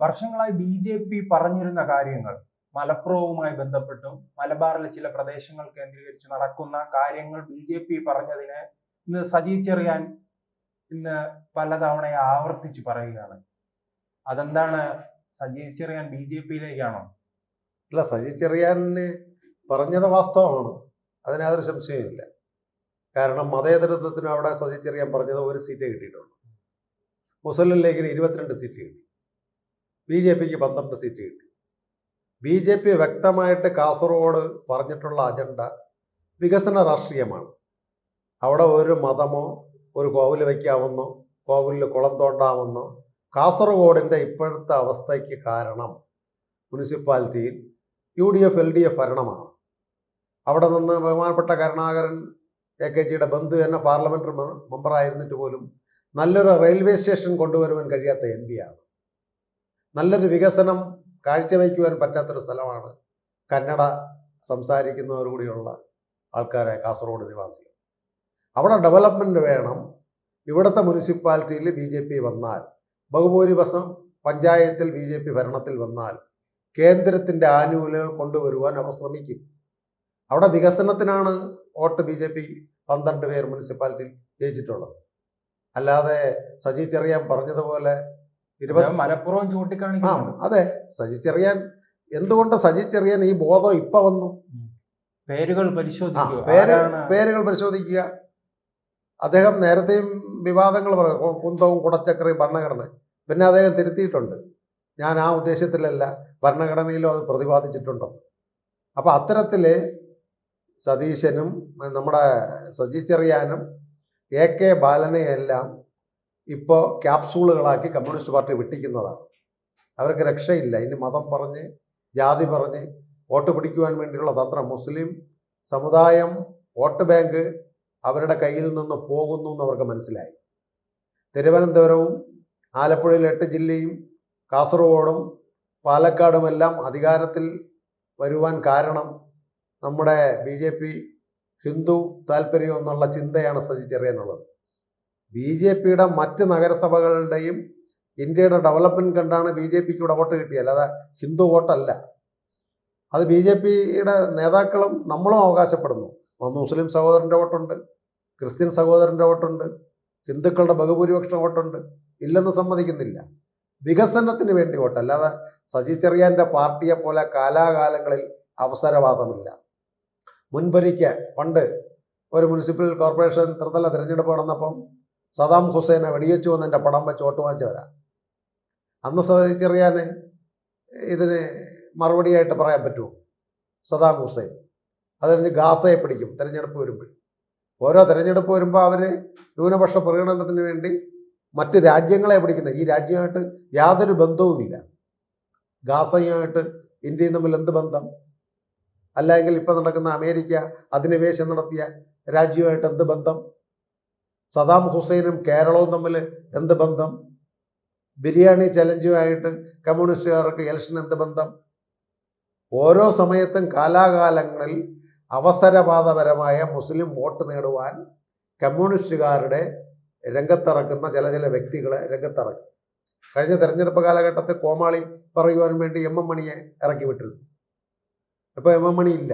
വർഷങ്ങളായി BJP പറഞ്ഞിരുന്ന കാര്യങ്ങൾ മലപ്പുറവുമായി ബന്ധപ്പെട്ടും മലബാറിലെ ചില പ്രദേശങ്ങൾ കേന്ദ്രീകരിച്ച് നടക്കുന്ന കാര്യങ്ങൾ BJP പറഞ്ഞതിനെ ഇന്ന് സജി ചെറിയാൻ പലതവണ ആവർത്തിച്ച് പറയുകയാണ്. അതെന്താണ്? സജി ചെറിയാൻ BJP-യിലേക്കാണോ? അല്ല, സജി ചെറിയാന് പറഞ്ഞത് വാസ്തവമാണ്, അതിന് യാതൊരു സംശയമില്ല. കാരണം മതേതരത്വത്തിന് അവിടെ സജി ചെറിയാൻ പറഞ്ഞത് ഒരു സീറ്റേ കിട്ടിയിട്ടുള്ളൂ. മുസ്ലിം ലീഗിന് 22 സീറ്റ് കിട്ടി, BJP-ക്ക് 12 സീറ്റ് കിട്ടി. BJP വ്യക്തമായിട്ട് കാസർഗോഡ് പറഞ്ഞിട്ടുള്ള അജണ്ട വികസന രാഷ്ട്രീയമാണ്. അവിടെ ഒരു മതമോ ഒരു കോവിൽ വയ്ക്കാമെന്നോ കോവിലിൽ കുളം തോണ്ടാമെന്നോ, കാസർഗോഡിൻ്റെ ഇപ്പോഴത്തെ അവസ്ഥയ്ക്ക് കാരണം മുനിസിപ്പാലിറ്റിയിൽ UDF LDF ഭരണമാണ്. അവിടെ നിന്ന് ബഹുമാനപ്പെട്ട കരുണാകരൻ AKGയുടെ ബന്ധു തന്നെ പാർലമെൻ്ററി മെമ്പറായിരുന്നിട്ട് പോലും നല്ലൊരു റെയിൽവേ സ്റ്റേഷൻ കൊണ്ടുവരുവാൻ കഴിയാത്ത MP-യാണ്. നല്ലൊരു വികസനം കാഴ്ചവയ്ക്കുവാൻ പറ്റാത്തൊരു സ്ഥലമാണ് കന്നഡ സംസാരിക്കുന്നവരുകൂടിയുള്ള ആൾക്കാരെ കാസർഗോഡ് നിവാസികൾ. അവിടെ ഡെവലപ്മെൻറ്റ് വേണം. ഇവിടുത്തെ മുനിസിപ്പാലിറ്റിയിൽ BJP വന്നാൽ, ബഹുഭൂരിപക്ഷം പഞ്ചായത്തിൽ BJP ഭരണത്തിൽ വന്നാൽ കേന്ദ്രത്തിൻ്റെ ആനുകൂല്യങ്ങൾ കൊണ്ടുവരുവാൻ അവർ ശ്രമിക്കും. അവിടെ വികസനത്തിനാണ് വോട്ട് BJP 12 പേർ മുനിസിപ്പാലിറ്റിയിൽ ജയിച്ചിട്ടുള്ളത്. അല്ലാതെ സജി ചെറിയാൻ പറഞ്ഞതുപോലെ മലപ്പുറം ചൂണ്ടിക്കാണിക്കും. അതെ, സജി ചെറിയാൻ എന്തുകൊണ്ട് സജി ചെറിയാൻ ഈ ബോധം ഇപ്പം വന്നു? പേരുകൾ പരിശോധിക്കുക. അദ്ദേഹം നേരത്തെയും വിവാദങ്ങൾ പറയും, കുന്തവും കുടച്ചക്കറയും ഭരണഘടന. പിന്നെ അദ്ദേഹം തിരുത്തിയിട്ടുണ്ട്, ഞാൻ ആ ഉദ്ദേശത്തിലല്ല, ഭരണഘടനയിലും അത് പ്രതിപാദിച്ചിട്ടുണ്ടോ. അപ്പം അത്തരത്തിൽ സതീശനും നമ്മുടെ സജി ചെറിയാനും AK ബാലനെയെല്ലാം ഇപ്പോൾ ക്യാപ്സൂളുകളാക്കി കമ്മ്യൂണിസ്റ്റ് പാർട്ടി വെട്ടിക്കുന്നതാണ്. അവർക്ക് രക്ഷയില്ല. ഇനി മതം പറഞ്ഞ് ജാതി പറഞ്ഞ് വോട്ട് പിടിക്കുവാൻ വേണ്ടിയുള്ള തന്ത്രം. മുസ്ലിം സമുദായം വോട്ട് ബാങ്ക് അവരുടെ കയ്യിൽ നിന്ന് പോകുന്നു എന്ന് അവർക്ക് മനസ്സിലായി. തിരുവനന്തപുരവും ആലപ്പുഴയിൽ 8 ജില്ലയും കാസർഗോഡും പാലക്കാടുമെല്ലാം അധികാരത്തിൽ വരുവാൻ കാരണം നമ്മുടെ BJP ഹിന്ദു താല്പര്യം എന്നുള്ള ചിന്തയാണ് സജി ചെറിയാനുള്ളത്. BJP-യുടെ മറ്റ് നഗരസഭകളുടെയും ഇന്ത്യയുടെ ഡെവലപ്മെൻറ്റ് കണ്ടാണ് BJP-ക്ക് ഇവിടെ വോട്ട് കിട്ടിയത്, അല്ലാതെ ഹിന്ദു വോട്ടല്ല. അത് BJP-യുടെ നേതാക്കളും നമ്മളും അവകാശപ്പെടുന്നു. മുസ്ലിം സഹോദരൻ്റെ വോട്ടുണ്ട്, ക്രിസ്ത്യൻ സഹോദരൻ്റെ വോട്ടുണ്ട്, ഹിന്ദുക്കളുടെ ബഹുഭൂരിപക്ഷം വോട്ടുണ്ട്, ഇല്ലെന്ന് സമ്മതിക്കുന്നില്ല. വികസനത്തിന് വേണ്ടി വോട്ട്, അല്ലാതെ സജി ചെറിയാൻ്റെ പാർട്ടിയെ പോലെ കാലാകാലങ്ങളിൽ അവസരവാദമില്ല. മുൻപൊരിക്കൽ പണ്ട് ഒരു മുനിസിപ്പൽ കോർപ്പറേഷൻ ത്രിതല തിരഞ്ഞെടുപ്പ് നടന്നപ്പം സദാം ഹുസൈനെ വെടിവെച്ചു വന്ന് എൻ്റെ പടം വെച്ച് വോട്ട് വാങ്ങിച്ചവരാ. അന്ന് സജി ചെറിയാന് ഇതിന് മറുപടിയായിട്ട് പറയാൻ പറ്റുമോ? സദാം ഹുസൈൻ അത് കഴിഞ്ഞ് ഗാസയെ പിടിക്കും തിരഞ്ഞെടുപ്പ് വരുമ്പോൾ. ഓരോ തിരഞ്ഞെടുപ്പ് വരുമ്പോൾ അവർ ന്യൂനപക്ഷ പ്രകടനത്തിന് വേണ്ടി മറ്റ് രാജ്യങ്ങളെ പിടിക്കുന്നത്. ഈ രാജ്യമായിട്ട് യാതൊരു ബന്ധവുമില്ല. ഗാസയുമായിട്ട് ഇന്ത്യയും തമ്മിൽ എന്ത് ബന്ധം? അല്ലെങ്കിൽ ഇപ്പം നടക്കുന്ന അമേരിക്ക അധിനിവേശം നടത്തിയ രാജ്യവുമായിട്ട് എന്ത് ബന്ധം? സദാം ഹുസൈനും കേരളവും തമ്മിൽ എന്ത് ബന്ധം? ബിരിയാണി ചലഞ്ചുമായിട്ട് കമ്മ്യൂണിസ്റ്റുകാർക്ക് ഇലക്ഷൻ എന്ത് ബന്ധം? ഓരോ സമയത്തും കാലാകാലങ്ങളിൽ അവസരവാദപരമായ മുസ്ലിം വോട്ട് നേടുവാൻ കമ്മ്യൂണിസ്റ്റുകാരുടെ രംഗത്തിറക്കുന്ന ചില വ്യക്തികളെ രംഗത്തിറക്കും. കഴിഞ്ഞ തെരഞ്ഞെടുപ്പ് കാലഘട്ടത്തിൽ കോമാളി പറയുവാൻ വേണ്ടി MM മണിയെ ഇറക്കി വിട്ടിരുന്നു. ഇപ്പോൾ MM മണി ഇല്ല.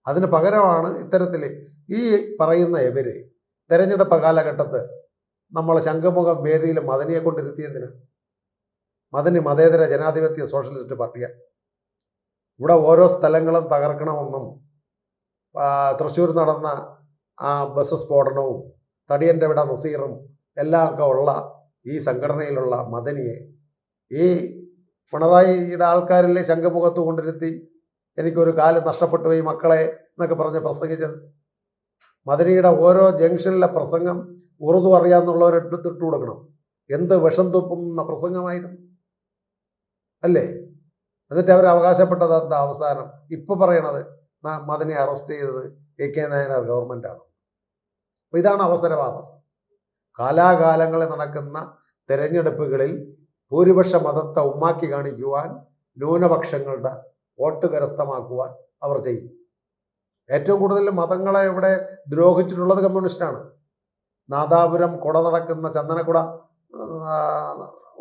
അതിന് പകരമാണ് ഇത്തരത്തിൽ ഈ പറയുന്ന ഇവർ തെരഞ്ഞെടുപ്പ് കാലഘട്ടത്ത് നമ്മൾ ശംഖുമുഖം വേദിയിൽ മദനിയെ കൊണ്ടിരുത്തിയതിന്. മദനി മതേതര ജനാധിപത്യ സോഷ്യലിസ്റ്റ് പാർട്ടിയാണ്. ഇവിടെ ഓരോ സ്ഥലങ്ങളും തകർക്കണമെന്നും തൃശ്ശൂർ നടന്ന ആ ബസ് സ്ഫോടനവും തടിയൻ്റെ വിട നസീറും എല്ലാമൊക്കെ ഉള്ള ഈ സംഘടനയിലുള്ള മദനിയെ ഈ പിണറായിയുടെ ആൾക്കാരിലെ ശംഖുമുഖത്ത് കൊണ്ടിരുത്തി എനിക്കൊരു കാല് നഷ്ടപ്പെട്ടു പോയി മക്കളെ എന്നൊക്കെ പറഞ്ഞ് പ്രസംഗിച്ചത്. മദനിയുടെ ഓരോ ജംഗ്ഷനിലെ പ്രസംഗം ഉറുദു അറിയാമെന്നുള്ളവരെടുത്തിട്ട് കൊടുക്കണം. എന്ത് വിഷം തുപ്പുന്ന പ്രസംഗമായിരുന്നു അല്ലേ? എന്നിട്ട് അവർ അവകാശപ്പെട്ടത് എന്താ അവസാനം ഇപ്പോൾ പറയണത്? മദനെ അറസ്റ്റ് ചെയ്തത് AK നായനാർ ഗവൺമെൻറ്റാണ്. അപ്പോൾ ഇതാണ് അവസരവാദം. കാലാകാലങ്ങളിൽ നടക്കുന്ന തെരഞ്ഞെടുപ്പുകളിൽ ഭൂരിപക്ഷ മതത്തെ ഉമ്മാക്കി കാണിക്കുവാൻ, ന്യൂനപക്ഷങ്ങളുടെ വോട്ട് കരസ്ഥമാക്കുവാൻ അവർ ചെയ്യും. ഏറ്റവും കൂടുതൽ മതങ്ങളെ ഇവിടെ ദ്രോഹിച്ചിട്ടുള്ളത് കമ്മ്യൂണിസ്റ്റാണ്. നാദാപുരം കുട നടക്കുന്ന ചന്ദനക്കുട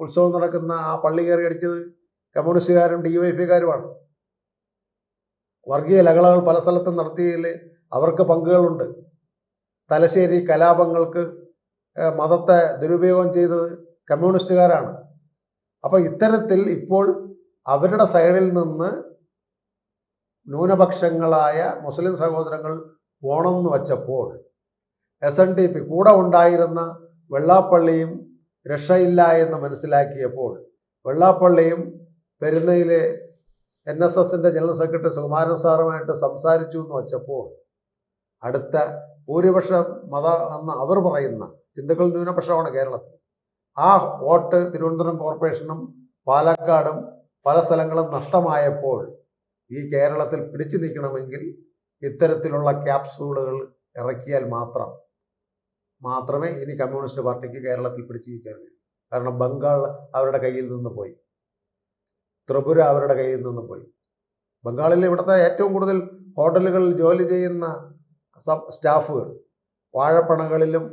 ഉത്സവം നടക്കുന്ന ആ പള്ളി കയറി അടിച്ചത് കമ്മ്യൂണിസ്റ്റുകാരും DYFIക്കാരുമാണ്. വർഗീയ ലഹളകൾ പല സ്ഥലത്തും നടത്തിയതിൽ അവർക്ക് പങ്കുകളുണ്ട്. തലശ്ശേരി കലാപങ്ങൾക്ക് മതത്തെ ദുരുപയോഗം ചെയ്തത് കമ്മ്യൂണിസ്റ്റുകാരാണ്. അപ്പോൾ ഇത്തരത്തിൽ ഇപ്പോൾ അവരുടെ സൈഡിൽ നിന്ന് ന്യൂനപക്ഷങ്ങളായ മുസ്ലിം സഹോദരങ്ങൾ പോണമെന്ന് വച്ചപ്പോൾ SNDP കൂടെ ഉണ്ടായിരുന്ന വെള്ളാപ്പള്ളിയും രക്ഷയില്ല എന്ന് മനസ്സിലാക്കിയപ്പോൾ വെള്ളാപ്പള്ളിയും പെരുന്നയിലെ NSSന്റെ ജനറൽ സെക്രട്ടറി സുകുമാരൻ സാറുമായിട്ട് സംസാരിച്ചു എന്ന് വച്ചപ്പോൾ അടുത്ത ഭൂരിപക്ഷ മത എന്ന് അവർ പറയുന്ന ഹിന്ദുക്കൾ ന്യൂനപക്ഷമാണ് കേരളത്തിൽ. ആ വോട്ട് തിരുവനന്തപുരം കോർപ്പറേഷനും പാലക്കാടും പല സ്ഥലങ്ങളും നഷ്ടമായപ്പോൾ ഈ കേരളത്തിൽ പിടിച്ചു നിൽക്കണമെങ്കിൽ ഇത്തരത്തിലുള്ള ക്യാപ്സൂളുകൾ ഇറക്കിയാൽ മാത്രമേ ഇനി കമ്മ്യൂണിസ്റ്റ് പാർട്ടിക്ക് കേരളത്തിൽ പിടിച്ചു നിൽക്കാൻ കഴിയൂ. കാരണം ബംഗാൾ അവരുടെ കയ്യിൽ നിന്ന് പോയി, ത്രിപുര അവരുടെ കയ്യിൽ നിന്ന് പോയി. ബംഗാളിൽ ഇവിടുത്തെ ഏറ്റവും കൂടുതൽ ഹോട്ടലുകളിൽ ജോലി ചെയ്യുന്ന സ്റ്റാഫുകൾ വാഴപ്പണകളിലും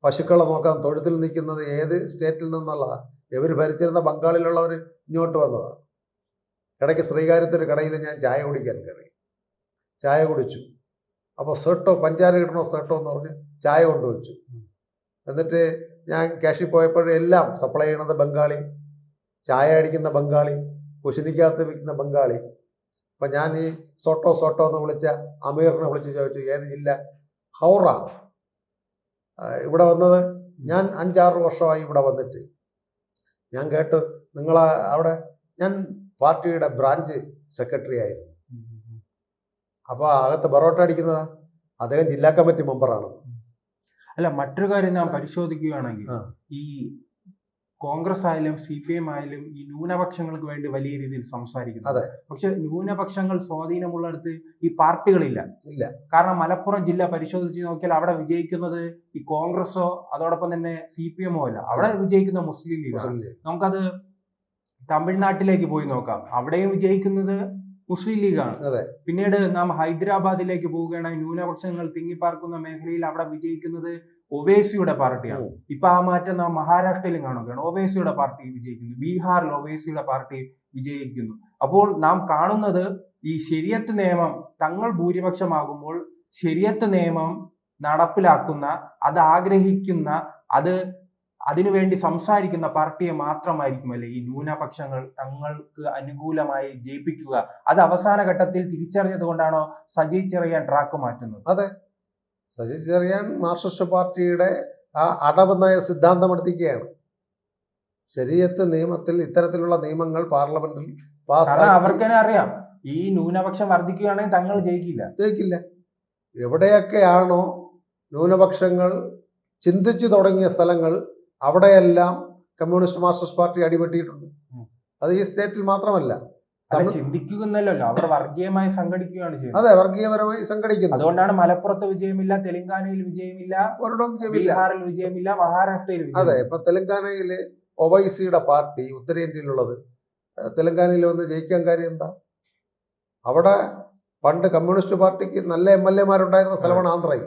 പശുക്കളെ നോക്കാൻ തൊഴുത്തിൽ നിൽക്കുന്നത് ഏത് സ്റ്റേറ്റിൽ നിന്നുള്ളതാണ്? ഇവർ ഭരിച്ചിരുന്ന ബംഗാളിലുള്ളവർ ഇങ്ങോട്ട് വന്നതാണ്. ഇടയ്ക്ക് ശ്രീകാര്യത്തൊരു കടയിൽ ഞാൻ ചായ കുടിക്കാൻ കയറി. ചായ കുടിച്ചു. അപ്പോൾ സെട്ടോ പഞ്ചാര കിട്ടണോ സെട്ടോ എന്ന് പറഞ്ഞ് ചായ കൊണ്ടുവച്ചു. എന്നിട്ട് ഞാൻ ക്യാഷിൽ പോയപ്പോഴും എല്ലാം സപ്ലൈ ചെയ്യണത് ബംഗാളി, ചായ അടിക്കുന്ന ബംഗാളി, കുശിനിക്കകത്ത് വിൽക്കുന്ന ബംഗാളി. അപ്പം ഞാൻ ഈ സോട്ടോ എന്ന് വിളിച്ച അമീറിനെ വിളിച്ച് ചോദിച്ചു, ഏത് ജില്ല? ഹൗറ. ഇവിടെ വന്നത് ഞാൻ 5-6 വർഷമായി ഇവിടെ വന്നിട്ട്. ഞാൻ കേട്ടു നിങ്ങൾ അവിടെ, ഞാൻ പാർട്ടിയുടെ ബ്രാഞ്ച് സെക്രട്ടറി ആയിരുന്നു. അപ്പോൾ അകത്ത് ബറോട്ട അടിക്കുന്നതാ, അദ്ദേഹം ജില്ലാ കമ്മിറ്റി മെമ്പറാണ്. അല്ല, മറ്റൊരു കാര്യം ഞാൻ പരിശോധിക്കുകയാണെങ്കിൽ ഈ കോൺഗ്രസ് ആയാലും CPM ആയാലും ഈ ന്യൂനപക്ഷങ്ങൾക്ക് വേണ്ടി വലിയ രീതിയിൽ സംസാരിക്കുന്നു. അതെ. പക്ഷെ ന്യൂനപക്ഷങ്ങൾ സ്വാധീനമുള്ളിടത്ത് ഈ പാർട്ടികളില്ല. കാരണം മലപ്പുറം ജില്ല പരിശോധിച്ച് നോക്കിയാൽ അവിടെ വിജയിക്കുന്നത് ഈ കോൺഗ്രസോ അതോടൊപ്പം തന്നെ CPM അല്ല, അവിടെ വിജയിക്കുന്ന മുസ്ലിം ലീഗ്. നമുക്കത് തമിഴ്നാട്ടിലേക്ക് പോയി നോക്കാം, അവിടെയും വിജയിക്കുന്നത് മുസ്ലിം ലീഗാണ്. പിന്നീട് നാം ഹൈദരാബാദിലേക്ക് പോവുകയാണെങ്കിൽ ന്യൂനപക്ഷങ്ങൾ തിങ്ങിപ്പാർക്കുന്ന മേഖലയിൽ അവിടെ വിജയിക്കുന്നത് ഒവൈസിയുടെ പാർട്ടിയാണ്. ഇപ്പൊ ആ മാറ്റം നാം മഹാരാഷ്ട്രയിലും കാണുകയാണ്, ഒവൈസിയുടെ പാർട്ടി വിജയിക്കുന്നു, ബീഹാറിൽ ഒവൈസിയുടെ പാർട്ടി വിജയിക്കുന്നു. അപ്പോൾ നാം കാണുന്നത് ഈ ശരിയത്ത് നിയമം തങ്ങൾ ഭൂരിപക്ഷമാകുമ്പോൾ ശരിയത്ത് നിയമം നടപ്പിലാക്കുന്ന, അത് ആഗ്രഹിക്കുന്ന, അതിനുവേണ്ടി സംസാരിക്കുന്ന പാർട്ടിയെ മാത്രമായിരിക്കുമല്ലേ ഈ ന്യൂനപക്ഷങ്ങൾ തങ്ങൾക്ക് അനുകൂലമായി ജയിപ്പിക്കുക. അത് അവസാന ഘട്ടത്തിൽ തിരിച്ചറിഞ്ഞത് കൊണ്ടാണോ സജി ചെറിയാൻ ട്രാക്ക് മാറ്റുന്നത്? അതെ, സജി ചെറിയാൻ മാർക്സിസ്റ്റ് പാർട്ടിയുടെ ആ അടവ് നയ സിദ്ധാന്തം എടുത്തിരിക്കുകയാണ്. ശരീഅത്ത് നിയമത്തിൽ ഇത്തരത്തിലുള്ള നിയമങ്ങൾ പാർലമെന്റിൽ പാസ്സാക്കി. അവർക്ക് തന്നെ അറിയാം ഈ ന്യൂനപക്ഷം വർദ്ധിക്കുകയാണെങ്കിൽ തങ്ങൾ ജയിക്കില്ല. എവിടെയൊക്കെയാണോ ന്യൂനപക്ഷങ്ങൾ ചിന്തിച്ചു തുടങ്ങിയ സ്ഥലങ്ങൾ അവിടെയെല്ലാം കമ്മ്യൂണിസ്റ്റ് മാർക്സിസ്റ്റ് പാർട്ടി അടിപെട്ടിയിട്ടുണ്ട്. അത് ഈ സ്റ്റേറ്റിൽ മാത്രമല്ല, ചിന്തിക്കുന്നല്ലോ, അവർ വർഗീയമായി സംഘടിക്കുകയാണ് ചെയ്യുന്നത്. അതെ, വർഗീയപരമായി സംഘടിക്കുന്നു. അതുകൊണ്ടാണ് മലപ്പുറത്ത് വിജയമില്ല, തെലങ്കാനയിൽ വിജയമില്ല, ബീഹാറിൽ വിജയമില്ല, മഹാരാഷ്ട്രയിൽ. അതെ, ഇപ്പൊ തെലങ്കാനയില് ഒവൈസിയുടെ പാർട്ടി ഉത്തരേന്ത്യയിലുള്ളത് തെലങ്കാനയിൽ വന്ന് ജയിക്കാൻ കാര്യം എന്താ? അവിടെ പണ്ട് കമ്മ്യൂണിസ്റ്റ് പാർട്ടിക്ക് നല്ല MLA മാരുണ്ടായിരുന്ന സ്ഥലമാണ് ആന്ധ്രയിൽ.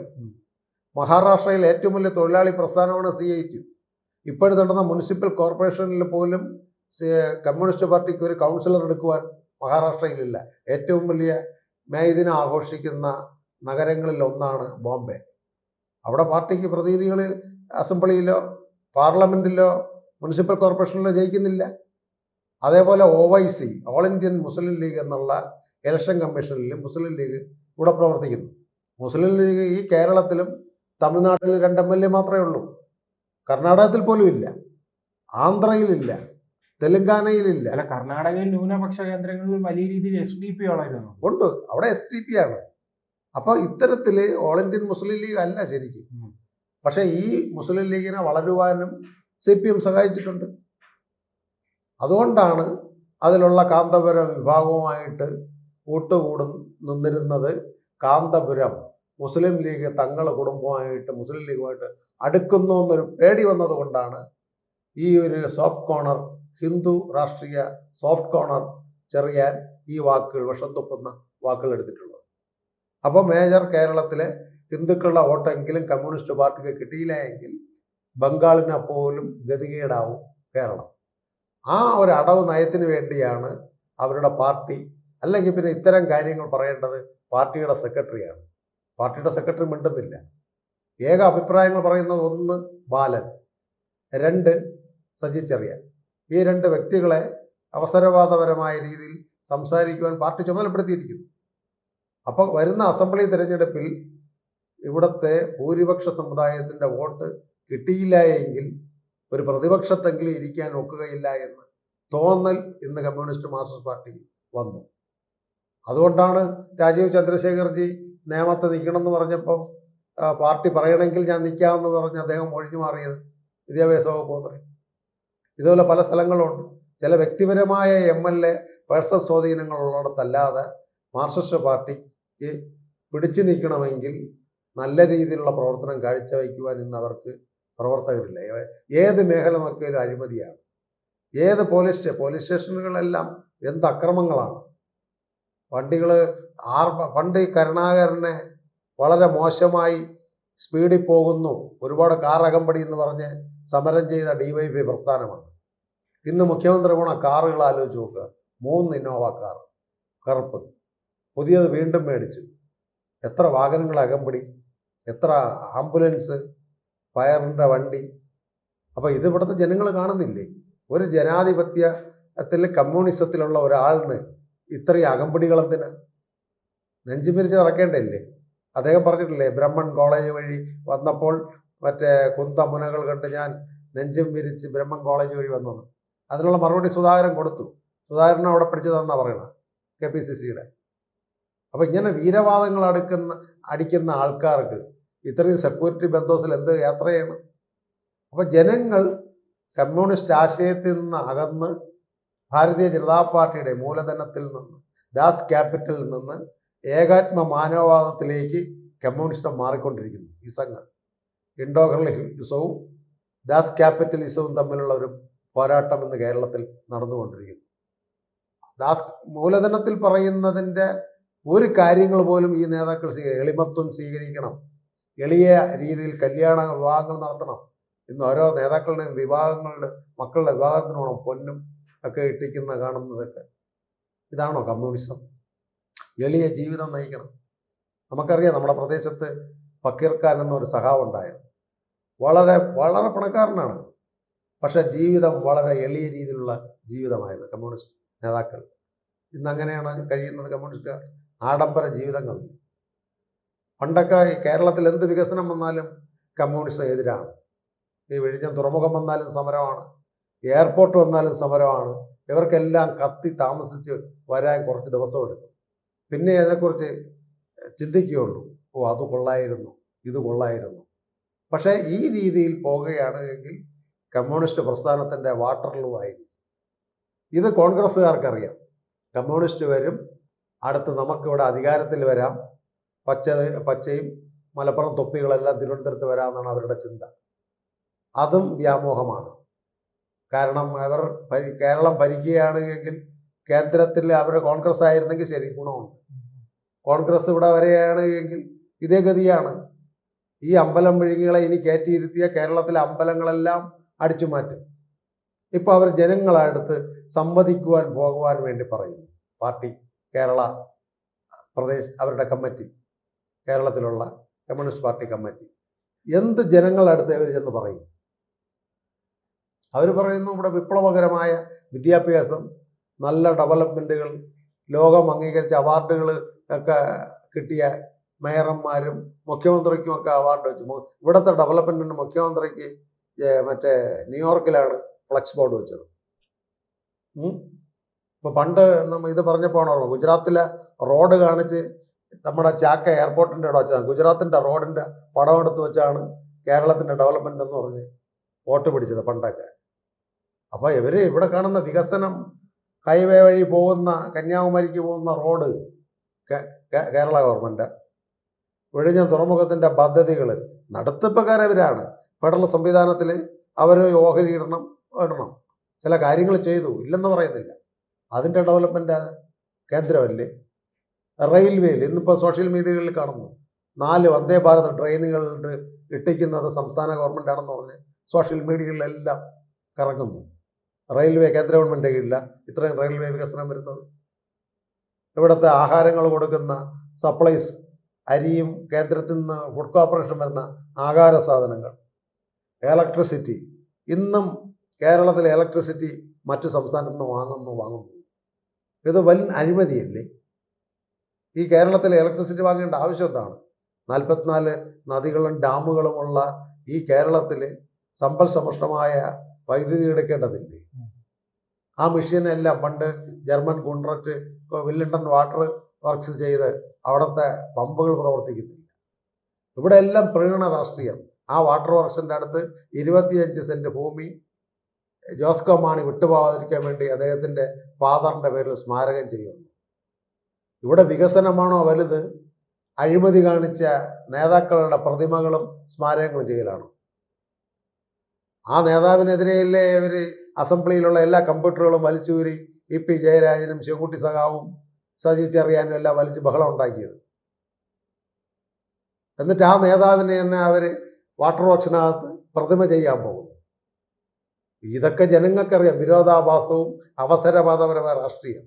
മഹാരാഷ്ട്രയിൽ ഏറ്റവും വലിയ തൊഴിലാളി പ്രസ്ഥാനമാണ് CIT. ഇപ്പോഴും നടന്ന മുനിസിപ്പൽ കോർപ്പറേഷനിൽ പോലും കമ്മ്യൂണിസ്റ്റ് പാർട്ടിക്ക് ഒരു കൗൺസിലർ എടുക്കുവാൻ മഹാരാഷ്ട്രയിലില്ല. ഏറ്റവും വലിയ മേയ് ദിനം ആഘോഷിക്കുന്ന നഗരങ്ങളിൽ ഒന്നാണ് ബോംബെ. അവിടെ പാർട്ടിക്ക് പ്രതിനിധികൾ അസംബ്ലിയിലോ പാർലമെന്റിലോ മുനിസിപ്പൽ കോർപ്പറേഷനിലോ ജയിക്കുന്നില്ല. അതേപോലെ OIC, all Indian Muslim league എന്നുള്ള ഇലക്ഷൻ കമ്മീഷനിൽ മുസ്ലിം ലീഗ് ഇവിടെ പ്രവർത്തിക്കുന്നു. മുസ്ലിം ലീഗ് ഈ കേരളത്തിലും തമിഴ്നാട്ടിൽ 2 MLA മാത്രമേ ഉള്ളൂ. കർണാടകത്തിൽ പോലും ഇല്ല, ആന്ധ്രയിലില്ല, തെലങ്കാനയിലില്ല. അല്ല, കർണാടകയിൽ ന്യൂനപക്ഷ കേന്ദ്രങ്ങളിൽ വലിയ രീതിയിൽ SDP ഉണ്ട്, അവിടെ SDP ആണ്. അപ്പോൾ ഇത്തരത്തിൽ ഓൾ ഇന്ത്യൻ മുസ്ലിം ലീഗ് അല്ല ശരിക്കും. പക്ഷേ ഈ മുസ്ലിം ലീഗിനെ വളരുവാനും CPM സഹായിച്ചിട്ടുണ്ട്. അതുകൊണ്ടാണ് അതിലുള്ള കാന്തപുരം വിഭാഗവുമായിട്ട് നിന്നിരുന്നത്. കാന്തപുരം മുസ്ലിം ലീഗ് തങ്ങളുടെ കുടുംബമായിട്ട് മുസ്ലിം ലീഗുമായിട്ട് അടുക്കുന്നു എന്നൊരു പേടി വന്നത് കൊണ്ടാണ് ഈ ഒരു സോഫ്റ്റ് കോർണർ, ഹിന്ദു രാഷ്ട്രീയ സോഫ്റ്റ് കോർണർ ചെറിയാൻ ഈ വാക്കുകൾ, വിഷം തുപ്പുന്ന വാക്കുകൾ എടുത്തിട്ടുള്ളത്. അപ്പോൾ മേജർ കേരളത്തിലെ ഹിന്ദുക്കളുടെ വോട്ടെങ്കിലും കമ്മ്യൂണിസ്റ്റ് പാർട്ടിക്ക് കിട്ടിയില്ല എങ്കിൽ ബംഗാളിനെ പോലും ഗതികേടാവും കേരളം. ആ ഒരു അടവ് നയത്തിന് വേണ്ടിയാണ് അവരുടെ പാർട്ടി, അല്ലെങ്കിൽ പിന്നെ ഇത്തരം കാര്യങ്ങൾ പറയേണ്ടത് പാർട്ടിയുടെ സെക്രട്ടറിയാണ്. പാർട്ടിയുടെ സെക്രട്ടറി മിണ്ടുന്നില്ല. ഏക അഭിപ്രായങ്ങൾ പറയുന്നത് ഒന്ന് ബാലൻ, രണ്ട് സജി ചെറിയാൻ. ഈ രണ്ട് വ്യക്തികളെ അവസരവാദപരമായ രീതിയിൽ സംസാരിക്കുവാൻ പാർട്ടി ചുമതലപ്പെടുത്തിയിരിക്കുന്നു. അപ്പോൾ വരുന്ന അസംബ്ലി തിരഞ്ഞെടുപ്പിൽ ഇവിടുത്തെ ഭൂരിപക്ഷ സമുദായത്തിൻ്റെ വോട്ട് കിട്ടിയില്ല എങ്കിൽ ഒരു പ്രതിപക്ഷത്തെങ്കിലും ഇരിക്കാൻ ഒക്കുകയില്ല എന്ന് തോന്നൽ ഇന്ന് കമ്മ്യൂണിസ്റ്റ് മാർക്സിസ്റ്റ് പാർട്ടി വന്നു. അതുകൊണ്ടാണ് രാജീവ് ചന്ദ്രശേഖർജി നേമത്തെ നിൽക്കണമെന്ന് പറഞ്ഞപ്പോൾ പാർട്ടി പറയണമെങ്കിൽ ഞാൻ നിൽക്കാമെന്ന് പറഞ്ഞ് അദ്ദേഹം ഒഴിഞ്ഞു മാറിയത് വിദ്യാഭ്യാസ വകുപ്പ് മന്ത്രി. ഇതുപോലെ പല സ്ഥലങ്ങളുണ്ട്. ചില വ്യക്തിപരമായ MLA പേഴ്സണൽ സ്വാധീനങ്ങളുള്ളിടത്തല്ലാതെ മാർക്സിസ്റ്റ് പാർട്ടിക്ക് പിടിച്ചു നിൽക്കണമെങ്കിൽ നല്ല രീതിയിലുള്ള പ്രവർത്തനം കാഴ്ചവയ്ക്കുവാൻ ഇന്ന് അവർക്ക് പ്രവർത്തകരില്ല. ഏത് മേഖല നോക്കിയാലും അഴിമതിയാണ്. ഏത് പോലീസ് സ്റ്റേഷനുകളെല്ലാം എന്ത് അക്രമങ്ങളാണ്. പണ്ട് ഈ കരുണാകരനെ വളരെ മോശമായി സ്പീഡിൽ പോകുന്നു, ഒരുപാട് കാർ അകമ്പടി എന്ന് പറഞ്ഞ് സമരം ചെയ്ത DYFI പ്രസ്ഥാനമാണ്. ഇന്ന് മുഖ്യമന്ത്രി പോണ കാറുകൾ ആലോചിച്ച് നോക്കുക. 3 ഇന്നോവ കാർ കറുപ്പ്, പുതിയത് വീണ്ടും മേടിച്ചു. എത്ര വാഹനങ്ങൾ അകമ്പടി, എത്ര ആംബുലൻസ്, ഫയറിൻ്റെ വണ്ടി. അപ്പോൾ ഇത് ഇവിടുത്തെ ജനങ്ങൾ കാണുന്നില്ലേ? ഒരു ജനാധിപത്യത്തിൽ കമ്മ്യൂണിസത്തിലുള്ള ഒരാളിന് ഇത്രയും അകമ്പടികളെന്തിന്? നെഞ്ചുമിരിച്ച് നടക്കേണ്ടല്ലേ? അദ്ദേഹം പറഞ്ഞിട്ടില്ലേ, ബ്രഹ്മൺ കോളേജ് വഴി വന്നപ്പോൾ മറ്റേ കുന്തമുനകൾ കണ്ട് ഞാൻ നെഞ്ചും വിരിച്ച് ബ്രഹ്മൺ കോളേജ് വഴി വന്നത്. അതിനുള്ള മറുപടി സുധാകരൻ കൊടുത്തു. സുധാകരൻ അവിടെ പിടിച്ചതെന്നാണ് പറയണത്, KPCCയുടെ. അപ്പോൾ ഇങ്ങനെ വീരവാദങ്ങൾ അടിക്കുന്ന ആൾക്കാർക്ക് ഇത്രയും സെക്യൂരിറ്റി ബന്ധോസിൽ എന്ത് യാത്ര ചെയ്യണം? അപ്പോൾ ജനങ്ങൾ കമ്മ്യൂണിസ്റ്റ് ആശയത്തിൽ നിന്ന് അകന്ന് ഭാരതീയ ജനതാ പാർട്ടിയുടെ മൂലധനത്തിൽ നിന്ന്, ദാസ് ക്യാപിറ്റലിൽ നിന്ന് ഏകാത്മ മാനവവാദത്തിലേക്ക് കമ്മ്യൂണിസ്റ്റം മാറിക്കൊണ്ടിരിക്കുന്നു. ഇസങ്ങൾ ഇൻഡോഗ്രലിസവും ദാസ് ക്യാപിറ്റലിസവും തമ്മിലുള്ള ഒരു പോരാട്ടം ഇന്ന് കേരളത്തിൽ നടന്നുകൊണ്ടിരിക്കുന്നു. ദാസ് മൂലധനത്തിൽ പറയുന്നതിൻ്റെ ഒരു കാര്യങ്ങൾ പോലും ഈ നേതാക്കൾ എളിമത്വം സ്വീകരിക്കണം, എളിയ രീതിയിൽ കല്യാണ വിവാഹങ്ങൾ നടത്തണം. ഇന്ന് ഓരോ നേതാക്കളുടെയും വിവാഹങ്ങളുടെ മക്കളുടെ വിവാഹത്തിന് വേണം പൊന്നും ഒക്കെ ഇട്ടിക്കുന്ന കാണുന്നതൊക്കെ. ഇതാണോ കമ്മ്യൂണിസം? എളിയ ജീവിതം നയിക്കണം. നമുക്കറിയാം, നമ്മുടെ പ്രദേശത്ത് ഫക്കീർ ഖാൻ എന്നൊരു സഖാവുണ്ടായിരുന്നു. വളരെ വളരെ പണക്കാരനാണ്, പക്ഷെ ജീവിതം വളരെ എളിയ രീതിയിലുള്ള ജീവിതമായിരുന്നു കമ്മ്യൂണിസ്റ്റ് നേതാക്കൾ. ഇന്ന് അങ്ങനെയാണ് കഴിയുന്നത് കമ്മ്യൂണിസ്റ്റുകാർ. ആഡംബര ജീവിതങ്ങൾ. പണ്ടൊക്കെ ഈ കേരളത്തിൽ എന്ത് വികസനം വന്നാലും കമ്മ്യൂണിസം എതിരാണ്. ഈ വിഴിഞ്ഞം തുറമുഖം വന്നാലും സമരമാണ്, എയർപോർട്ട് വന്നാലും സമരമാണ്. ഇവർക്കെല്ലാം കത്തി താമസിച്ച് വരാൻ കുറച്ച് ദിവസം എടുക്കും. പിന്നെ അതിനെക്കുറിച്ച് ചിന്തിക്കുകയുള്ളൂ, ഓ അത് കൊള്ളായിരുന്നു, ഇത് കൊള്ളായിരുന്നു. പക്ഷേ ഈ രീതിയിൽ പോകുകയാണ് എങ്കിൽ കമ്മ്യൂണിസ്റ്റ് പ്രസ്ഥാനത്തിൻ്റെ വാട്ടർലൂ ആയിരിക്കും. ഇത് കോൺഗ്രസ്സുകാർക്കറിയാം. കമ്മ്യൂണിസ്റ്റ് വരും, അടുത്ത് നമുക്കിവിടെ അധികാരത്തിൽ വരാം, പച്ചയും മലപ്പുറം തൊപ്പികളെല്ലാം തിരുവനന്തപുരത്ത് വരാമെന്നാണ് അവരുടെ ചിന്ത. അതും വ്യാമോഹമാണ്. കാരണം അവർ കേരളം ഭരിക്കുകയാണ് എങ്കിൽ കേന്ദ്രത്തിൽ അവർ കോൺഗ്രസ് ആയിരുന്നെങ്കിൽ ശരി, ഗുണമുണ്ട്. കോൺഗ്രസ് ഇവിടെ വരികയാണ് എങ്കിൽ ഇതേ ഗതിയാണ്. ഈ അമ്പലം വിഴുങ്ങികളെ ഇനി കയറ്റിയിരുത്തിയ കേരളത്തിലെ അമ്പലങ്ങളെല്ലാം അടിച്ചു മാറ്റും. ഇപ്പോൾ അവർ ജനങ്ങളടുത്ത് സംവദിക്കുവാൻ പോകുവാൻ വേണ്ടി പറയുന്നു. പാർട്ടി കേരള പ്രദേശ് അവരുടെ കമ്മിറ്റി, കേരളത്തിലുള്ള കമ്മ്യൂണിസ്റ്റ് പാർട്ടി കമ്മിറ്റി എന്ത് ജനങ്ങളടുത്ത് അവർ ചെന്ന് പറയും? അവർ പറയുന്നു ഇവിടെ വിപ്ലവകരമായ വിദ്യാഭ്യാസം, നല്ല ഡെവലപ്മെൻറ്റുകൾ, ലോകം അംഗീകരിച്ച അവാർഡുകൾ ഒക്കെ കിട്ടിയ മേയർമാരും മുഖ്യമന്ത്രിക്കും ഒക്കെ അവാർഡ് വെച്ചു. ഇവിടുത്തെ ഡെവലപ്മെൻറ്റിന് മുഖ്യമന്ത്രിക്ക് മറ്റേ ന്യൂയോർക്കിലാണ് ഫ്ലക്സ് ബോർഡ് വെച്ചത്. ഇപ്പോൾ പണ്ട് ഇത് പറഞ്ഞപ്പോൾ ഓർമ്മ, ഗുജറാത്തിലെ റോഡ് കാണിച്ച് നമ്മുടെ ചാക്ക എയർപോർട്ടിൻ്റെ അവിടെ വെച്ചതാണ്. ഗുജറാത്തിൻ്റെ റോഡിൻ്റെ പടം എടുത്ത് വെച്ചാണ് കേരളത്തിൻ്റെ ഡെവലപ്മെൻ്റ് എന്ന് പറഞ്ഞ് വോട്ട് പിടിച്ചത് പണ്ടൊക്കെ. അപ്പോൾ ഇവർ ഇവിടെ കാണുന്ന വികസനം, ഹൈവേ വഴി പോകുന്ന കന്യാകുമാരിക്ക് പോകുന്ന റോഡ് കേരള ഗവൺമെൻറ്, വിഴിഞ്ഞം തുറമുഖത്തിൻ്റെ പദ്ധതികൾ നടത്തിപ്പക്കാരവരാണ്. ഫെഡറൽ സംവിധാനത്തിൽ അവർ ഓഹരി ഇടണം, ചില കാര്യങ്ങൾ ചെയ്തു, ഇല്ലെന്ന് പറയുന്നില്ല. അതിൻ്റെ ഡെവലപ്മെൻറ്റ് കേന്ദ്രമല്ലേ. റെയിൽവേയിൽ ഇന്നിപ്പോൾ സോഷ്യൽ മീഡിയകളിൽ കാണുന്നു 4 വന്ദേ ഭാരത് ട്രെയിനുകളുടെ ഇട്ടിക്കുന്നത് സംസ്ഥാന ഗവൺമെൻറ് ആണെന്ന് പറഞ്ഞ് സോഷ്യൽ മീഡിയകളിലെല്ലാം കറങ്ങുന്നു. റെയിൽവേ കേന്ദ്ര ഗവൺമെൻറ് കീഴില്ല ഇത്രയും റെയിൽവേ വികസനം വരുന്നത്. ഇവിടുത്തെ ആഹാരങ്ങൾ കൊടുക്കുന്ന സപ്ലൈസ്, അരിയും കേന്ദ്രത്തിൽ നിന്ന് ഫുഡ് കോർപ്പറേഷൻ വരുന്ന ആഹാര സാധനങ്ങൾ, ഇലക്ട്രിസിറ്റി, ഇന്നും കേരളത്തിലെ ഇലക്ട്രിസിറ്റി മറ്റു സംസ്ഥാനത്ത് നിന്ന് വാങ്ങുന്നു. ഇത് വൻ അഴിമതിയല്ലേ? ഈ കേരളത്തിലെ ഇലക്ട്രിസിറ്റി വാങ്ങേണ്ട ആവശ്യം എന്താണ്? 44 നദികളും ഡാമുകളുമുള്ള ഈ കേരളത്തിൽ സമ്പൽ സമൃഷ്ടമായ വൈദ്യുതി എടുക്കേണ്ടതില്ലേ? ആ മെഷീനെല്ലാം പണ്ട് ജർമ്മൻ കുണ്ട്രറ്റ് വില്ലിംഗ്ടൺ വാട്ടർ വർക്ക്സ് ചെയ്ത് അവിടുത്തെ പമ്പുകൾ പ്രവർത്തിക്കുന്നില്ല. ഇവിടെ എല്ലാം പ്രീണന രാഷ്ട്രീയം. ആ വാട്ടർ വർക്സിൻ്റെ അടുത്ത് 25 സെൻറ്റ് ഭൂമി ജോസ്കോ മാണി വിട്ടുപോകാതിരിക്കാൻ വേണ്ടി അദ്ദേഹത്തിൻ്റെ ഫാദറിൻ്റെ പേരിൽ സ്മാരകം ചെയ്യുന്നു. ഇവിടെ വികസനമാണോ വലുത്? അഴിമതി കാണിച്ച നേതാക്കളുടെ പ്രതിമകളും സ്മാരകങ്ങളും ചെയ്യലാണ്. ആ നേതാവിനെതിരെയല്ലേ ഇവർ അസംബ്ലിയിലുള്ള എല്ലാ കമ്പ്യൂട്ടറുകളും വലിച്ചൂരി EP ജയരാജനും ശിവൻകുട്ടി സഖാവും സജി ചെറിയാനും എല്ലാം വലിച്ച് ബഹളം ഉണ്ടാക്കിയത്. എന്നിട്ട് ആ നേതാവിനെ തന്നെ അവർ വാട്ടർ വർക്സിനകത്ത് പ്രതിമ ചെയ്യാൻ പോകുന്നു. ഇതൊക്കെ ജനങ്ങൾക്കറിയാം. വിരോധാഭാസവും അവസരവാദപരമായ രാഷ്ട്രീയം.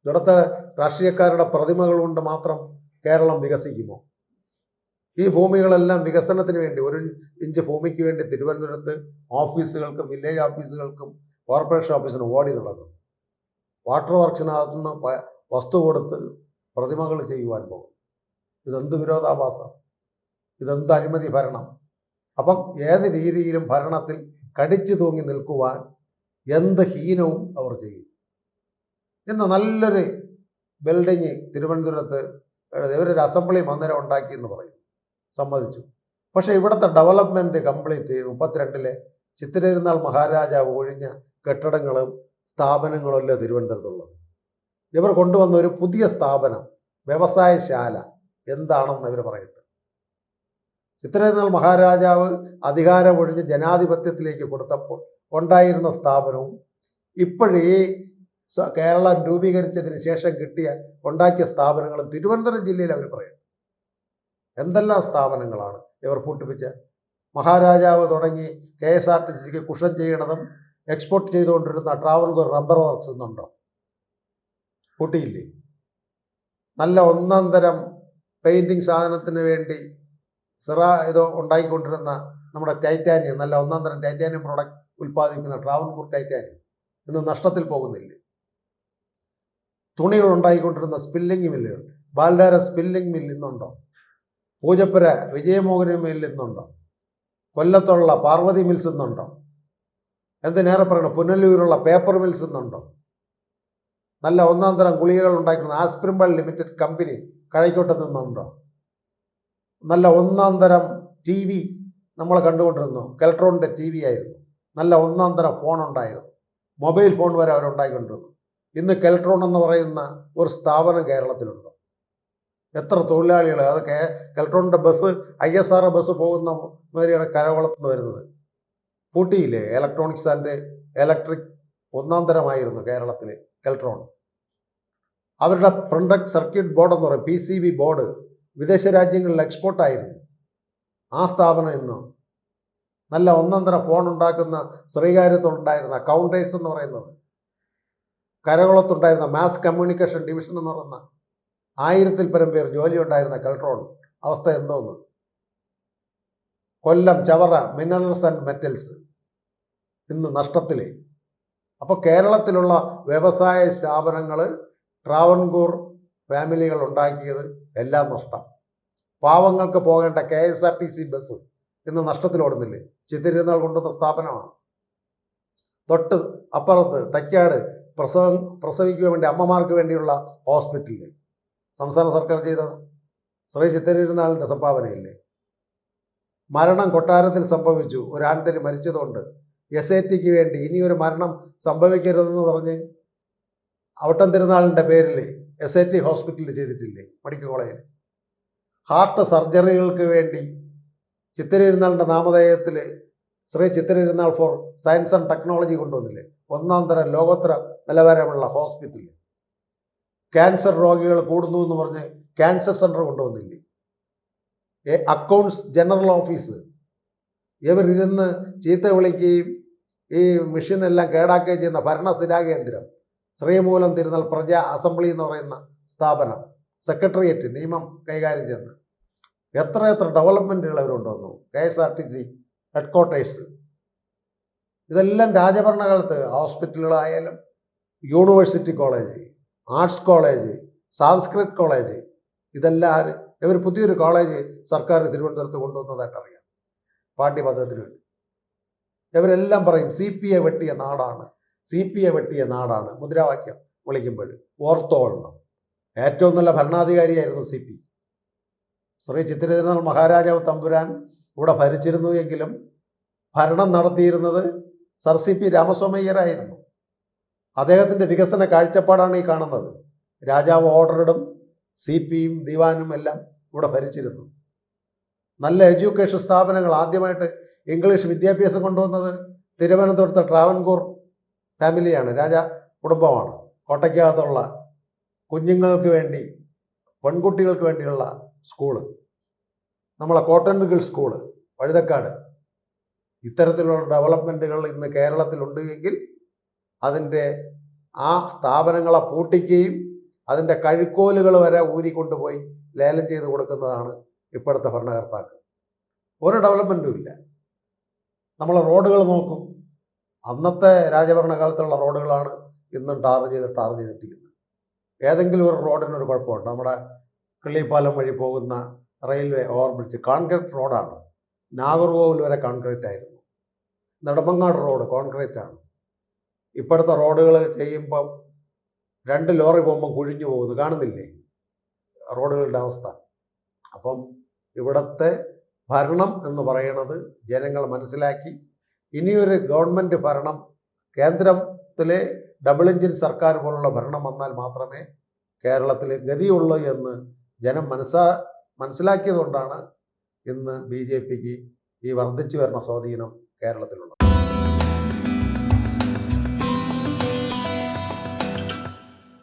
ഇവിടുത്തെ രാഷ്ട്രീയക്കാരുടെ പ്രതിമകൾ കൊണ്ട് മാത്രം കേരളം വികസിക്കുമോ? ഈ ഭൂമികളെല്ലാം വികസനത്തിന് വേണ്ടി 1 ഇഞ്ച് ഭൂമിക്ക് വേണ്ടി തിരുവനന്തപുരത്ത് ഓഫീസുകൾക്കും വില്ലേജ് ഓഫീസുകൾക്കും കോർപ്പറേഷൻ ഓഫീസിനും ഓടി നടക്കുന്നു. വാട്ടർ വർക്സിനകത്തു നിന്ന് വസ്തു കൊടുത്ത് പ്രതിമകൾ ചെയ്യുവാൻ പോകും. ഇതെന്ത് വിരോധാഭാസം? ഇതെന്ത് അഴിമതി ഭരണം? അപ്പം ഏത് രീതിയിലും ഭരണത്തിൽ കടിച്ചു തൂങ്ങി നിൽക്കുവാൻ എന്ത് ഹീനവും അവർ ചെയ്യും. ഇന്ന് നല്ലൊരു ബിൽഡിങ് തിരുവനന്തപുരത്ത് ഇവരൊരു അസംബ്ലി മന്ദിരം ഉണ്ടാക്കി എന്ന് പറയും, സമ്മതിച്ചു. പക്ഷേ ഇവിടുത്തെ ഡെവലപ്മെൻറ്റ് കംപ്ലീറ്റ് ചെയ്ത് 32-ലെ ചിത്തിരയിരുന്നാൾ മഹാരാജാവ് ഒഴിഞ്ഞ കെട്ടിടങ്ങളും സ്ഥാപനങ്ങളും അല്ല തിരുവനന്തപുരത്തുള്ളത്. ഇവർ കൊണ്ടുവന്ന ഒരു പുതിയ സ്ഥാപനം, വ്യവസായശാല എന്താണെന്ന് ഇവർ പറയട്ടെ. ചിത്തിരയിരുന്നാൾ മഹാരാജാവ് അധികാരം ഒഴിഞ്ഞ് ജനാധിപത്യത്തിലേക്ക് കൊടുത്തപ്പോൾ ഉണ്ടായിരുന്ന സ്ഥാപനവും ഇപ്പോഴേ കേരളം രൂപീകരിച്ചതിന് ശേഷം ഉണ്ടാക്കിയ സ്ഥാപനങ്ങളും തിരുവനന്തപുരം ജില്ലയിൽ അവർ പറയും. എന്തെല്ലാം സ്ഥാപനങ്ങളാണ് ഇവർ പൂട്ടിപ്പിച്ച? മഹാരാജാവ് തുടങ്ങി KSRTCക്ക് കുഷൻ ചെയ്യണതും എക്സ്പോർട്ട് ചെയ്തുകൊണ്ടിരുന്ന ട്രാവൻകൂർ റബ്ബർ വർക്ക്സ് എന്നുണ്ടോ? പൂട്ടിയില്ലേ? നല്ല ഒന്നാം തരം പെയിൻറ്റിങ് സാധനത്തിന് വേണ്ടി ഇത് ഉണ്ടാക്കിക്കൊണ്ടിരുന്ന നമ്മുടെ ടൈറ്റാനിയം, നല്ല ഒന്നാം തരം ടൈറ്റാനിയം പ്രോഡക്റ്റ് ഉൽപ്പാദിപ്പിക്കുന്ന ട്രാവൻകൂർ ടൈറ്റാനിയം ഇന്ന് നഷ്ടത്തിൽ പോകുന്നില്ലേ? തുണികൾ ഉണ്ടായിക്കൊണ്ടിരുന്ന സ്പില്ലിംഗ് മില്ലുകൾ, ബാൽഡാര സ്പില്ലിംഗ് മില്ല് ഇന്നുണ്ടോ? പൂജപ്പുര വിജയമോഹന മില്ല് ഇന്നുണ്ടോ? കൊല്ലത്തുള്ള പാർവതി മിൽസ് ഇന്നുണ്ടോ? എന്തിനേറെ പറയണം, പുനലൂരുള്ള പേപ്പർ മിൽസ് ഇന്നുണ്ടോ? നല്ല ഒന്നാം തരം ഗുളികകൾ ഉണ്ടാക്കുന്ന ആസ്പിരിൻ ലിമിറ്റഡ് കമ്പനി കഴക്കൂട്ടത്ത് നിന്നുണ്ടോ? നല്ല ഒന്നാം തരം TV നമ്മൾ കണ്ടുകൊണ്ടിരുന്നു, കെൽട്രോണിൻ്റെ TV ആയിരുന്നു. നല്ല ഒന്നാം തരം ഫോൺ ഉണ്ടായിരുന്നു, മൊബൈൽ ഫോൺ വരെ അവരുണ്ടായിക്കൊണ്ടിരുന്നു. ഇന്ന് കെൽട്രോൺ എന്ന് പറയുന്ന ഒരു സ്ഥാപനം കേരളത്തിലുണ്ട്. എത്ര തൊഴിലാളികൾ, അത് കെൽട്രോണിൻ്റെ ബസ് ISR ബസ് പോകുന്ന മാതിരിയാണ് കരകുളത്തുനിന്ന് വരുന്നത്. പൂട്ടിയില്ലേ? ഇലക്ട്രോണിക്സ് ആൻഡ് ഇലക്ട്രിക് ഒന്നാം തരമായിരുന്നു കേരളത്തിലെ കെൽട്രോൺ. അവരുടെ പ്രിൻ്റഡ് സർക്യൂട്ട് ബോർഡ് എന്ന് പറയും, PCB ബോർഡ് വിദേശ രാജ്യങ്ങളിൽ എക്സ്പോർട്ടായിരുന്നു. ആ സ്ഥാപനം ഇന്ന് നല്ല ഒന്നാം തരം ഫോൺ ഉണ്ടാക്കുന്ന ശ്രീകാര്യത്തുണ്ടായിരുന്ന കൗണ്ടേഴ്സ് എന്ന് പറയുന്നത്, കരകുളത്തുണ്ടായിരുന്ന മാസ് കമ്മ്യൂണിക്കേഷൻ ഡിവിഷൻ എന്ന് പറയുന്ന 1000-ൽ പരം പേർ ജോലി ഉണ്ടായിരുന്ന കെൽട്രോൺ അവസ്ഥ എന്തോന്ന്? Kollam Chavara minerals and metals ഇന്ന് നഷ്ടത്തിലേ. അപ്പോൾ കേരളത്തിലുള്ള വ്യവസായ സ്ഥാപനങ്ങൾ ട്രാവൻകൂർ ഫാമിലികൾ ഉണ്ടാക്കിയത് എല്ലാം നഷ്ടം. പാവങ്ങൾക്ക് പോകേണ്ട KSRTC ബസ് ഇന്ന് നഷ്ടത്തിലോടുന്നില്ലേ? ചിത്തിരുന്നാൾ കൊണ്ടുവന്ന സ്ഥാപനമാണ്. തൊട്ട് അപ്പുറത്ത് തൈക്കാട് പ്രസവിക്കുവാൻ വേണ്ടി അമ്മമാർക്ക് വേണ്ടിയുള്ള ഹോസ്പിറ്റലിൽ സംസ്ഥാന സർക്കാർ ചെയ്തത് ശ്രീ ചിത്തിരുന്നാളിൻ്റെ സംഭാവനയില്ലേ? മരണം കൊട്ടാരത്തിൽ സംഭവിച്ചു, ഒരു ആൺതരി മരിച്ചതുകൊണ്ട് SATക്ക് വേണ്ടി ഇനിയൊരു മരണം സംഭവിക്കരുതെന്ന് പറഞ്ഞ് ഔട്ടം തിരുനാളിൻ്റെ പേരിൽ SAT ഹോസ്പിറ്റലിൽ ചെയ്തിട്ടില്ലേ? മെഡിക്കൽ കോളേജിൽ ഹാർട്ട് സർജറികൾക്ക് വേണ്ടി ചിത്തിരുന്നാളിൻ്റെ നാമധേയത്തിൽ Sree Chithirunnal for science and technology കൊണ്ടുവന്നില്ലേ? ഒന്നാം തരം ലോകോത്തര നിലവാരമുള്ള ഹോസ്പിറ്റൽ. ക്യാൻസർ രോഗികൾ കൂടുന്നു എന്ന് പറഞ്ഞ് ക്യാൻസർ സെൻറ്റർ കൊണ്ടുവന്നില്ലേ? അക്കൗണ്ട്സ് ജനറൽ ഓഫീസ് ഇവരിരുന്ന് ചീത്ത വിളിക്കുകയും ഈ മെഷീനെല്ലാം കേടാക്കുകയും ചെയ്യുന്ന ഭരണസിരാ കേന്ദ്രം ശ്രീമൂലം തിരുനാൾ പ്രജാ അസംബ്ലി എന്ന് പറയുന്ന സ്ഥാപനം, സെക്രട്ടേറിയറ്റ്, നിയമം കൈകാര്യം ചെയ്യുന്ന എത്ര ഡെവലപ്മെൻറ്റുകൾ അവർ കൊണ്ടുവന്നു. KSRTC ഹെഡ്ക്വാർട്ടേഴ്സ്, ഇതെല്ലാം രാജഭരണകാലത്ത്. ഹോസ്പിറ്റലുകളായാലും university college, arts college, Sanskrit college, ഇതെല്ലാം ഇവർ പുതിയൊരു കോളേജ് സർക്കാർ തിരുവനന്തപുരത്ത് കൊണ്ടുവന്നതായിട്ട് അറിയാം പാഠ്യപദ്ധതിന് വേണ്ടി. ഇവരെല്ലാം പറയും CPA വെട്ടിയ നാടാണ്, CPA വെട്ടിയ നാടാണ് മുദ്രാവാക്യം വിളിക്കുമ്പോൾ ഓർത്തോളണം. ഏറ്റവും നല്ല ഭരണാധികാരിയായിരുന്നു CP. ശ്രീ ചിത്തിരതിരുനാൾ മഹാരാജാവ് തമ്പുരാൻ ഇവിടെ ഭരിച്ചിരുന്നു എങ്കിലും ഭരണം നടത്തിയിരുന്നത് സർ CP രാമസ്വാമയ്യരായിരുന്നു. അദ്ദേഹത്തിൻ്റെ വികസന കാഴ്ചപ്പാടാണ് ഈ കാണുന്നത്. രാജാവ് ഓർഡറിടും, CPയും ദിവാനും എല്ലാം ഇവിടെ ഭരിച്ചിരുന്നു. നല്ല എഡ്യൂക്കേഷൻ സ്ഥാപനങ്ങൾ, ആദ്യമായിട്ട് ഇംഗ്ലീഷ് വിദ്യാഭ്യാസം കൊണ്ടുവന്നത് തിരുവനന്തപുരത്തെ ട്രാവൻകൂർ ഫാമിലിയാണ്, രാജ കുടുംബമാണ്. കോട്ടയ്ക്കകത്തുള്ള കുഞ്ഞുങ്ങൾക്ക് വേണ്ടി, പെൺകുട്ടികൾക്ക് വേണ്ടിയുള്ള സ്കൂള്, നമ്മളെ കോട്ടൺ ഗിൾ സ്കൂള് വഴുതക്കാട്, ഇത്തരത്തിലുള്ള ഡെവലപ്മെൻറ്റുകൾ ഇന്ന് കേരളത്തിലുണ്ട് എങ്കിൽ അതിൻ്റെ ആ സ്ഥാപനങ്ങളെ പൂട്ടിക്കുകയും അതിൻ്റെ കഴുക്കോലുകൾ വരെ ഊരിക്കൊണ്ടുപോയി ലേലം ചെയ്ത് കൊടുക്കുന്നതാണ് ഇപ്പോഴത്തെ ഭരണകർത്താക്കൾ. ഒരു ഡെവലപ്മെൻറ്റും ഇല്ല. നമ്മൾ റോഡുകൾ നോക്കും, അന്നത്തെ രാജഭരണകാലത്തുള്ള റോഡുകളാണ് ഇന്നും ടാർ ചെയ്തിട്ടിരിക്കുന്നത്. ഏതെങ്കിലും ഒരു റോഡിനൊരു കുഴപ്പമുണ്ട്. നമ്മുടെ കിള്ളിപ്പാലം വഴി പോകുന്ന റെയിൽവേ ഓവർബ്രിഡ്ജ് കോൺക്രീറ്റ് റോഡാണ്. നാഗർകോവിൽ വരെ കോൺക്രീറ്റ് ആയിരുന്നു. നെടുമങ്ങാട് റോഡ് കോൺക്രീറ്റ് ആണ്. ഇപ്പോഴത്തെ റോഡുകൾ ചെയ്യുമ്പം 2 ലോറി പോകുമ്പം കുഴിഞ്ഞു പോകുന്നത് കാണുന്നില്ലേ റോഡുകളുടെ അവസ്ഥ. അപ്പം ഇവിടുത്തെ ഭരണം എന്ന് പറയുന്നത് ജനങ്ങൾ മനസ്സിലാക്കി ഇനിയൊരു ഗവൺമെൻറ് ഭരണം, കേന്ദ്രത്തിലെ ഡബിൾ എഞ്ചിൻ സർക്കാർ പോലുള്ള ഭരണം വന്നാൽ മാത്രമേ കേരളത്തിൽ ഗതിയുള്ളൂ എന്ന് ജനം മനസ്സിലാക്കിയതുകൊണ്ടാണ് ഇന്ന് BJPക്ക് ഈ വർദ്ധിച്ചു വരുന്ന സ്വാധീനം കേരളത്തിലുള്ളത്.